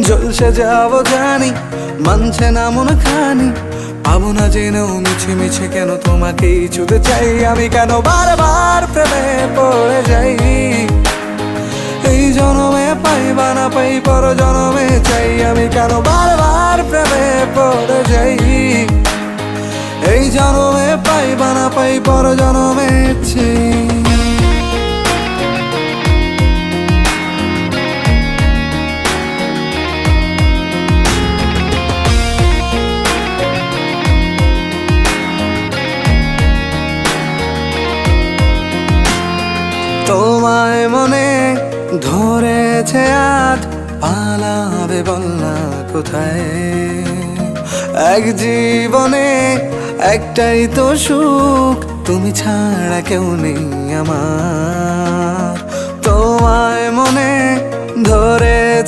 ঝলসে যাবো জানি, মানছে না মন খানি, পাবো না জেনেও মিছে মিছে কেন তোমাকেই ছুতে চাই আমি, কেন বারবার প্রেমে পড়ে যাই। এই জনমে পাই বা না পাই পর জনমে চাই আমি, কেন বারবার প্রেমে পড়ে যাই। এই জনমে পাই বা না পাই পর জনমে চাই। তোমায় মনে ধরেছে আজ, পালাবে বল না কোথায়। এক জীবনে একটাই তো সুখ, তুমি ছাড়া কেউ নেই আমার। তোমায় মনে ধরেছে